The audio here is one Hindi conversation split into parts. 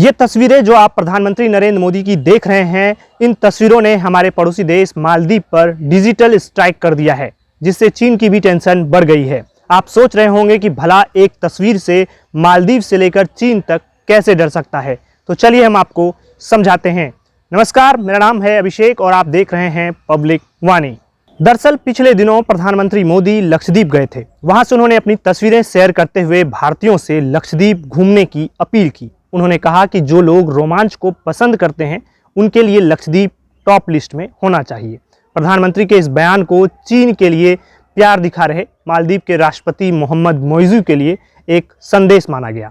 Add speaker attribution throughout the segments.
Speaker 1: ये तस्वीरें जो आप प्रधानमंत्री नरेंद्र मोदी की देख रहे हैं, इन तस्वीरों ने हमारे पड़ोसी देश मालदीव पर डिजिटल स्ट्राइक कर दिया है, जिससे चीन की भी टेंशन बढ़ गई है। आप सोच रहे होंगे कि भला एक तस्वीर से मालदीव से लेकर चीन तक कैसे डर सकता है, तो चलिए हम आपको समझाते हैं। नमस्कार, मेरा नाम है अभिषेक और आप देख रहे हैं पब्लिक वाणी। दरअसल पिछले दिनों प्रधानमंत्री मोदी लक्षद्वीप गए थे। वहां से उन्होंने अपनी तस्वीरें शेयर करते हुए भारतीयों से लक्षद्वीप घूमने की अपील की। उन्होंने कहा कि जो लोग रोमांच को पसंद करते हैं उनके लिए लक्षद्वीप टॉप लिस्ट में होना चाहिए। प्रधानमंत्री के इस बयान को चीन के लिए प्यार दिखा रहे मालदीव के राष्ट्रपति मोहम्मद मोइज़ू के लिए एक संदेश माना गया।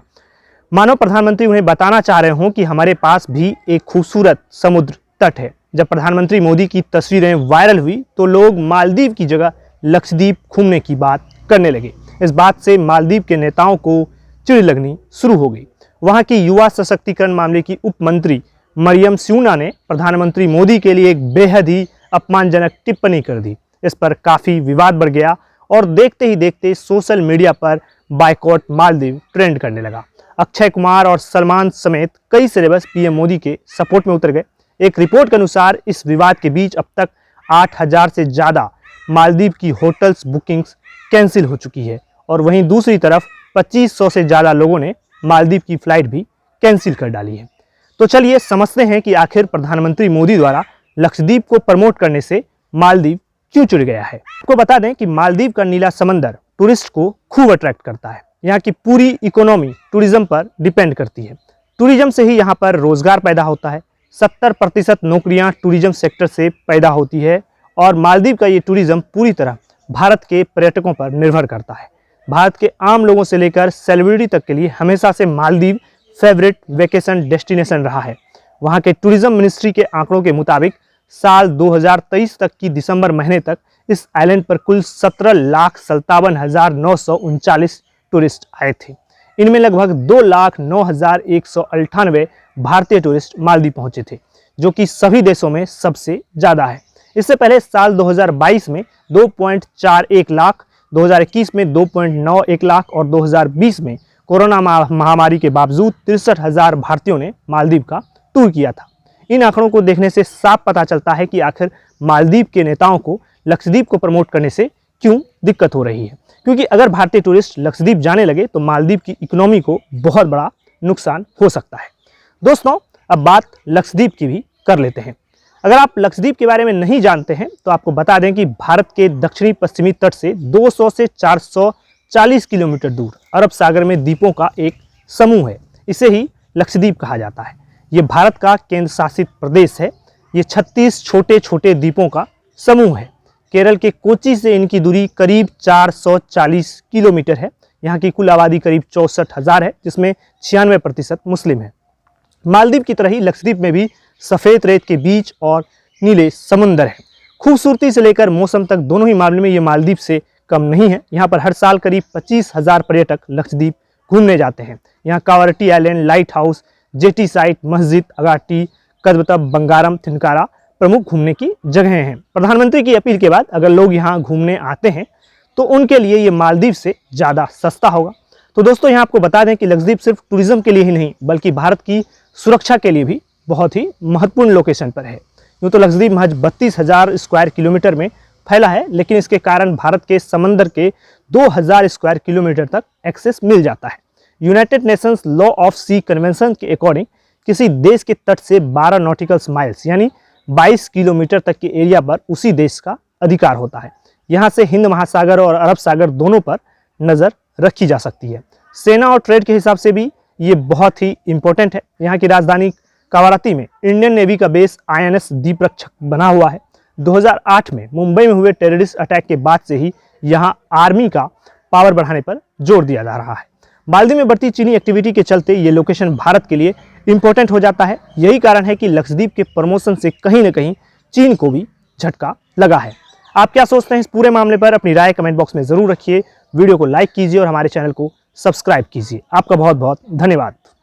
Speaker 1: मानो प्रधानमंत्री उन्हें बताना चाह रहे हों कि हमारे पास भी एक खूबसूरत समुद्र तट है। जब प्रधानमंत्री मोदी की तस्वीरें वायरल हुई तो लोग मालदीव की जगह लक्षद्वीप घूमने की बात करने लगे। इस बात से मालदीव के नेताओं को चिढ़ लगनी शुरू हो गई। वहां की युवा सशक्तिकरण मामले की उप मंत्री मरियम स्यूना ने प्रधानमंत्री मोदी के लिए एक बेहद ही अपमानजनक टिप्पणी कर दी। इस पर काफ़ी विवाद बढ़ गया और देखते ही देखते सोशल मीडिया पर बायकॉट मालदीव ट्रेंड करने लगा। अक्षय कुमार और सलमान समेत कई सेलेब्स पीएम मोदी के सपोर्ट में उतर गए। एक रिपोर्ट के अनुसार इस विवाद के बीच अब तक 8000 से ज़्यादा मालदीव की होटल्स बुकिंग्स कैंसिल हो चुकी है और वहीं दूसरी तरफ 2500 से ज़्यादा लोगों ने मालदीव की फ़्लाइट भी कैंसिल कर डाली है। तो चलिए समझते हैं कि आखिर प्रधानमंत्री मोदी द्वारा लक्षद्वीप को प्रमोट करने से मालदीव क्यों चिढ़ गया है। आपको बता दें कि मालदीव का नीला समंदर टूरिस्ट को खूब अट्रैक्ट करता है। यहाँ की पूरी इकोनॉमी टूरिज्म पर डिपेंड करती है। टूरिज्म से ही यहाँ पर रोजगार पैदा होता है। 70% नौकरियाँ टूरिज्म सेक्टर से पैदा होती है और मालदीव का ये टूरिज्म पूरी तरह भारत के पर्यटकों पर निर्भर करता है। भारत के आम लोगों से लेकर सेलिब्रिटी तक के लिए हमेशा से मालदीव फेवरेट वेकेशन डेस्टिनेशन रहा है। वहाँ के टूरिज्म मिनिस्ट्री के आंकड़ों के मुताबिक साल 2023 तक की दिसंबर महीने तक इस आइलैंड पर कुल 17,57,939 टूरिस्ट आए थे। इनमें लगभग 2,09,198 भारतीय टूरिस्ट मालदीव पहुंचे थे, जो कि सभी देशों में सबसे ज़्यादा है। इससे पहले साल 2022 में 2.41 लाख, 2021 में 2.91 लाख और 2020 में कोरोना महामारी के बावजूद 63,000 भारतीयों ने मालदीव का टूर किया था। इन आंकड़ों को देखने से साफ पता चलता है कि आखिर मालदीव के नेताओं को लक्षद्वीप को प्रमोट करने से क्यों दिक्कत हो रही है। क्योंकि अगर भारतीय टूरिस्ट लक्षद्वीप जाने लगे तो मालदीव की इकोनॉमी को बहुत बड़ा नुकसान हो सकता है। दोस्तों, अब बात लक्षद्वीप की भी कर लेते हैं। अगर आप लक्षद्वीप के बारे में नहीं जानते हैं तो आपको बता दें कि भारत के दक्षिणी पश्चिमी तट से 200 से 440 किलोमीटर दूर अरब सागर में द्वीपों का एक समूह है। इसे ही लक्षद्वीप कहा जाता है। ये भारत का केंद्र शासित प्रदेश है। ये 36 छोटे छोटे द्वीपों का समूह है। केरल के कोच्चि से इनकी दूरी करीब 440 किलोमीटर है। यहाँ की कुल आबादी करीब 64,000 है, जिसमें 96% मुस्लिम है। मालदीव की तरह ही लक्षद्वीप में भी सफ़ेद रेत के बीच और नीले समुंदर है। खूबसूरती से लेकर मौसम तक दोनों ही मामले में ये मालदीव से कम नहीं है। यहाँ पर हर साल करीब 25,000 पर्यटक लक्षद्वीप घूमने जाते हैं। यहाँ Kavaratti island, lighthouse, jetty site, मस्जिद, अगाटी, कदबतब, बंगारम, थिनकारा प्रमुख घूमने की जगहें हैं। प्रधानमंत्री की अपील के बाद अगर लोग यहाँ घूमने आते हैं तो उनके लिए ये मालदीव से ज़्यादा सस्ता होगा। तो दोस्तों, यहाँ आपको बता दें कि लक्षद्वीप सिर्फ टूरिज्म के लिए ही नहीं बल्कि भारत की सुरक्षा के लिए भी बहुत ही महत्वपूर्ण लोकेशन पर है। यूँ तो लक्षद्वीप महज 32,000 स्क्वायर किलोमीटर में फैला है, लेकिन इसके कारण भारत के समंदर के 2,000 स्क्वायर किलोमीटर तक एक्सेस मिल जाता है। United Nations law of sea convention के अकॉर्डिंग किसी देश के तट से 12 नॉटिकल माइल्स यानी 22 किलोमीटर तक के एरिया पर उसी देश का अधिकार होता है। यहाँ से हिंद महासागर और अरब सागर दोनों पर नज़र रखी जा सकती है। सेना और ट्रेड के हिसाब से भी ये बहुत ही इम्पोर्टेंट है। यहाँ की राजधानी कावारती में इंडियन नेवी का बेस INS दीपरक्षक बना हुआ है। 2008 में मुंबई में हुए टेररिस्ट अटैक के बाद से ही यहाँ आर्मी का पावर बढ़ाने पर जोर दिया जा रहा है। मालदीव में बढ़ती चीनी एक्टिविटी के चलते ये लोकेशन भारत के लिए इंपॉर्टेंट हो जाता है। यही कारण है कि लक्षद्वीप के प्रमोशन से कहीं ना कहीं चीन को भी झटका लगा है। आप क्या सोचते हैं इस पूरे मामले पर? अपनी राय कमेंट बॉक्स में ज़रूर रखिए। वीडियो को लाइक कीजिए और हमारे चैनल को सब्सक्राइब कीजिए। आपका बहुत बहुत धन्यवाद।